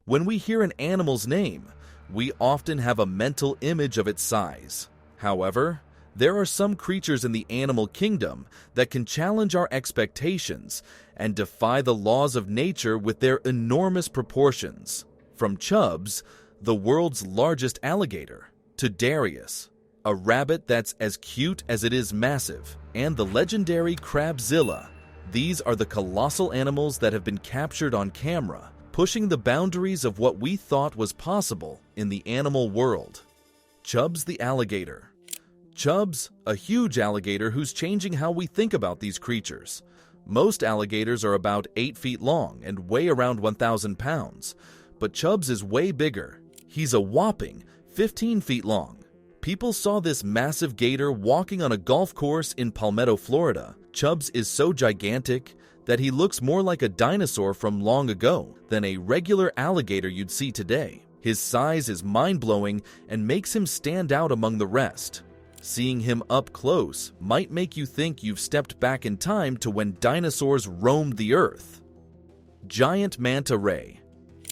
When we hear an animal's name, we often have a mental image of its size. However, there are some creatures in the animal kingdom that can challenge our expectations and defy the laws of nature with their enormous proportions. From Chubbs, the world's largest alligator, to Darius, a rabbit that's as cute as it is massive, and the legendary Crabzilla. These are the colossal animals that have been captured on camera, pushing the boundaries of what we thought was possible in the animal world. Chubbs the alligator. Chubbs, a huge alligator who's changing how we think about these creatures. Most alligators are about 8 feet long and weigh around 1,000 pounds, but Chubbs is way bigger. He's a whopping 15 feet long. People saw this massive gator walking on a golf course in Palmetto, Florida. Chubbs is so gigantic that he looks more like a dinosaur from long ago than a regular alligator you'd see today. His size is mind-blowing and makes him stand out among the rest. Seeing him up close might make you think you've stepped back in time to when dinosaurs roamed the earth. Giant manta ray.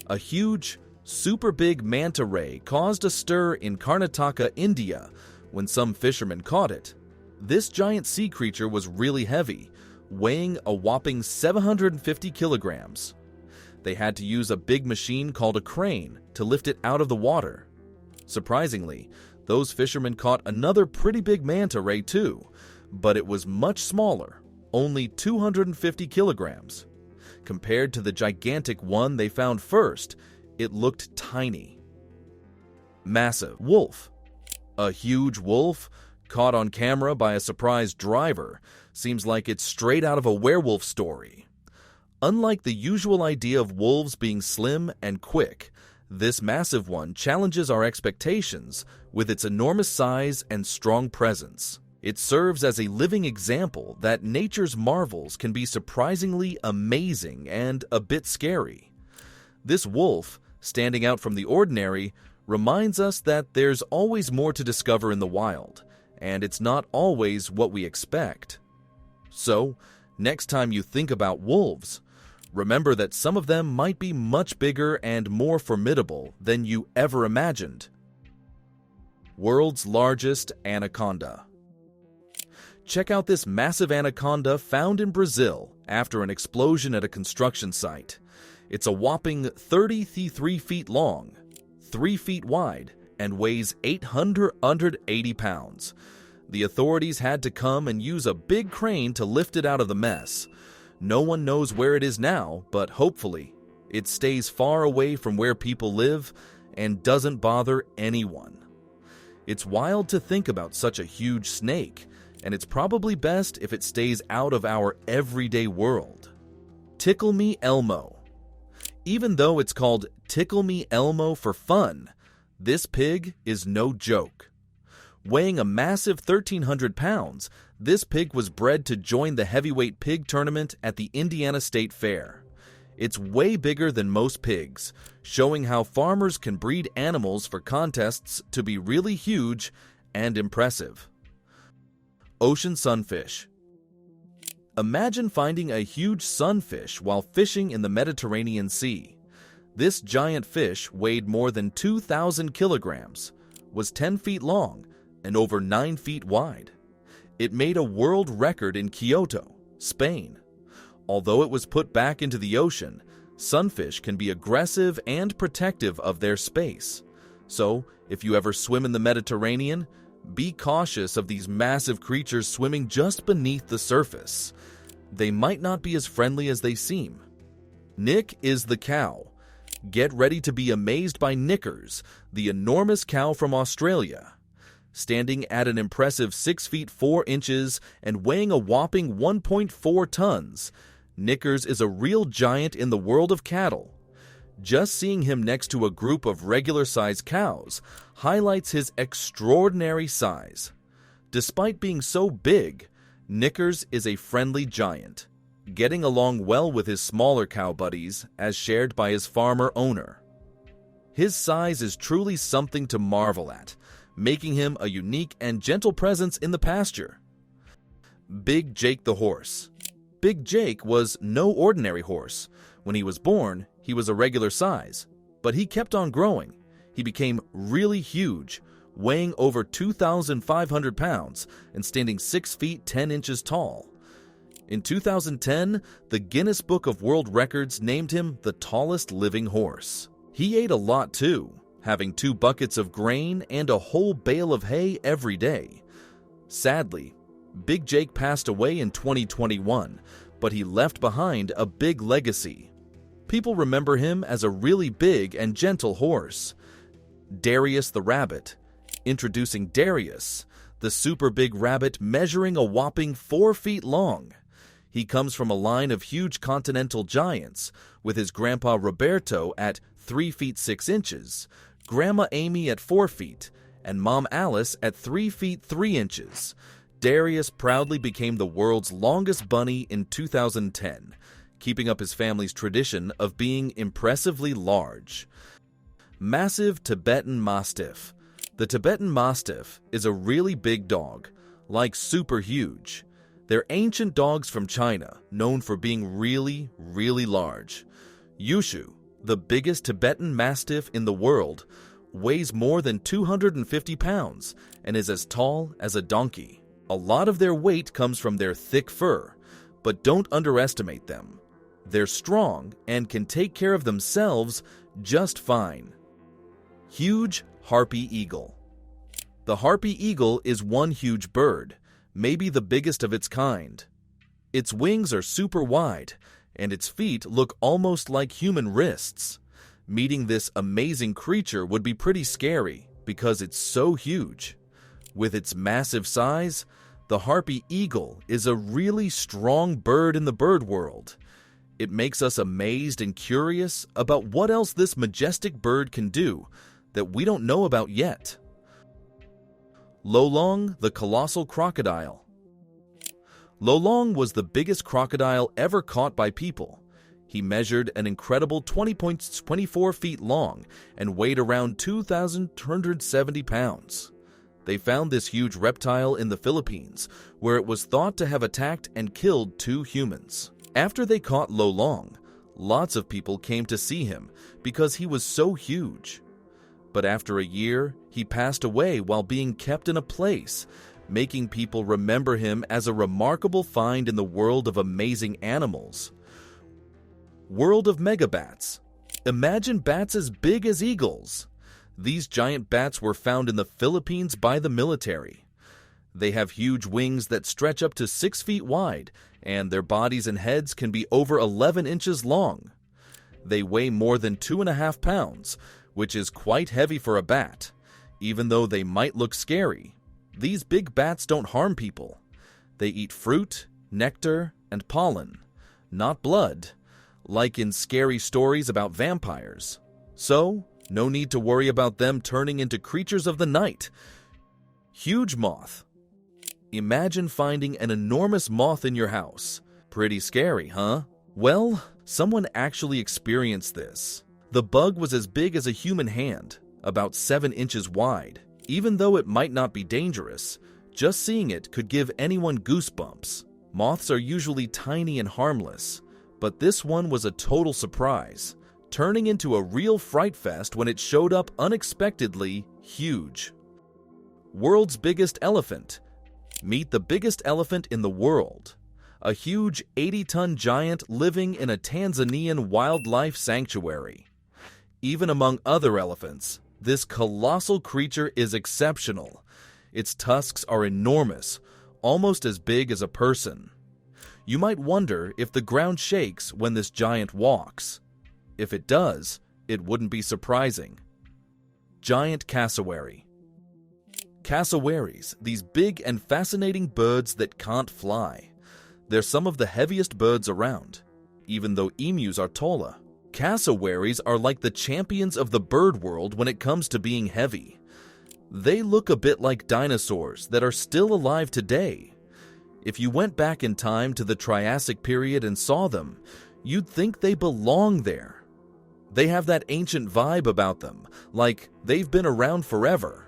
A huge, super big manta ray caused a stir in Karnataka, India, when some fishermen caught it. This giant sea creature was really heavy, weighing a whopping 750 kilograms. They had to use a big machine called a crane to lift it out of the water. Surprisingly, those fishermen caught another pretty big manta ray too, but it was much smaller, only 250 kilograms. Compared to the gigantic one they found first, it looked tiny. Massive wolf. A huge wolf, caught on camera by a surprised driver, seems like it's straight out of a werewolf story. Unlike the usual idea of wolves being slim and quick, this massive one challenges our expectations with its enormous size and strong presence. It serves as a living example that nature's marvels can be surprisingly amazing and a bit scary. This wolf, standing out from the ordinary, reminds us that there's always more to discover in the wild, and it's not always what we expect. So, next time you think about wolves, remember that some of them might be much bigger and more formidable than you ever imagined. World's largest anaconda. Check out this massive anaconda found in Brazil after an explosion at a construction site. It's a whopping 33 feet long, 3 feet wide, and weighs 880 pounds. The authorities had to come and use a big crane to lift it out of the mess. No one knows where it is now, but hopefully, it stays far away from where people live and doesn't bother anyone. It's wild to think about such a huge snake, and it's probably best if it stays out of our everyday world. Tickle Me Elmo. Even though it's called Tickle Me Elmo for fun, this pig is no joke. Weighing a massive 1,300 pounds, this pig was bred to join the heavyweight pig tournament at the Indiana State Fair. It's way bigger than most pigs, showing how farmers can breed animals for contests to be really huge and impressive. Ocean sunfish. Imagine finding a huge sunfish while fishing in the Mediterranean Sea. This giant fish weighed more than 2,000 kilograms, was 10 feet long, and over 9 feet wide. It made a world record in Kyoto, Spain. Although it was put back into the ocean, sunfish can be aggressive and protective of their space. So, if you ever swim in the Mediterranean, be cautious of these massive creatures swimming just beneath the surface. They might not be as friendly as they seem. Nick is the cow. Get ready to be amazed by Knickers, the enormous cow from Australia. Standing at an impressive 6 feet 4 inches and weighing a whopping 1.4 tons, Knickers is a real giant in the world of cattle. Just seeing him next to a group of regular-sized cows highlights his extraordinary size. Despite being so big, Knickers is a friendly giant, getting along well with his smaller cow buddies as shared by his farmer owner. His size is truly something to marvel at, making him a unique and gentle presence in the pasture. Big Jake the horse. Big Jake was no ordinary horse. When he was born, he was a regular size, But he kept on growing. He became really huge, weighing over 2,500 pounds and standing 6 feet 10 inches tall. In 2010, the Guinness Book of World Records named him the tallest living horse. He ate a lot too, having 2 buckets of grain and a whole bale of hay every day. Sadly, Big Jake passed away in 2021, but he left behind a big legacy. People remember him as a really big and gentle horse. Darius the rabbit. Introducing Darius, the super big rabbit measuring a whopping 4 feet long. He comes from a line of huge continental giants, with his grandpa Roberto at 3 feet 6 inches, Grandma Amy at 4 feet, and Mom Alice at 3 feet 3 inches. Darius proudly became the world's longest bunny in 2010, keeping up his family's tradition of being impressively large. Massive Tibetan Mastiff. The Tibetan Mastiff is a really big dog, like super huge. They're ancient dogs from China, known for being really, really large. Yushu, the biggest Tibetan Mastiff in the world, weighs more than 250 pounds and is as tall as a donkey. A lot of their weight comes from their thick fur, but don't underestimate them. They're strong and can take care of themselves just fine. Huge Harpy Eagle. The Harpy Eagle is one huge bird, maybe the biggest of its kind. Its wings are super wide, and its feet look almost like human wrists. Meeting this amazing creature would be pretty scary because it's so huge. With its massive size, the Harpy Eagle is a really strong bird in the bird world. It makes us amazed and curious about what else this majestic bird can do that we don't know about yet. Lolong, the colossal crocodile. Lolong was the biggest crocodile ever caught by people. He measured an incredible 20.24 feet long and weighed around 2,270 pounds. They found this huge reptile in the Philippines, where it was thought to have attacked and killed 2 humans. After they caught Lolong, lots of people came to see him because he was so huge. But after a year, he passed away while being kept in a place, making people remember him as a remarkable find in the world of amazing animals. World of megabats. Imagine bats as big as eagles. These giant bats were found in the Philippines by the military. They have huge wings that stretch up to 6 feet wide, and their bodies and heads can be over 11 inches long. They weigh more than 2.5 pounds, which is quite heavy for a bat. Even though they might look scary, these big bats don't harm people. They eat fruit, nectar, and pollen, not blood, like in scary stories about vampires. So, no need to worry about them turning into creatures of the night. Huge moth. Imagine finding an enormous moth in your house. Pretty scary, huh? Well, someone actually experienced this. The bug was as big as a human hand, about 7 inches wide. Even though it might not be dangerous, just seeing it could give anyone goosebumps. Moths are usually tiny and harmless, but this one was a total surprise, turning into a real fright fest when it showed up unexpectedly huge. World's biggest elephant. Meet the biggest elephant in the world. A huge 80-ton giant living in a Tanzanian wildlife sanctuary. Even among other elephants, this colossal creature is exceptional. Its tusks are enormous, almost as big as a person. You might wonder if the ground shakes when this giant walks. If it does, it wouldn't be surprising. Giant cassowary. Cassowaries, these big and fascinating birds that can't fly. They're some of the heaviest birds around, even though emus are taller. Cassowaries are like the champions of the bird world when it comes to being heavy. They look a bit like dinosaurs that are still alive today. If you went back in time to the Triassic period and saw them, you'd think they belong there. They have that ancient vibe about them, like they've been around forever.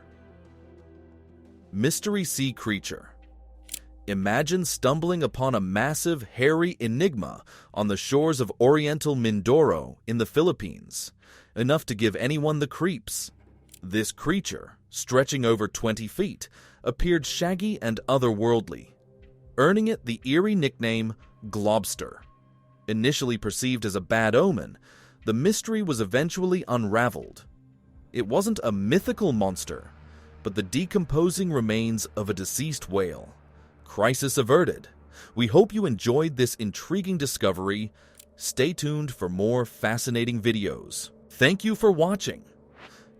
Mystery sea creature. Imagine stumbling upon a massive, hairy enigma on the shores of Oriental Mindoro in the Philippines. enough to give anyone the creeps. This creature, stretching over 20 feet, appeared shaggy and otherworldly, earning it the eerie nickname Globster. Initially perceived as a bad omen, the mystery was eventually unraveled. It wasn't a mythical monster, but the decomposing remains of a deceased whale. Crisis averted. We hope you enjoyed this intriguing discovery. Stay tuned for more fascinating videos. Thank you for watching.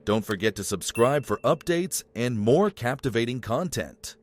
Don't forget to subscribe for updates and more captivating content.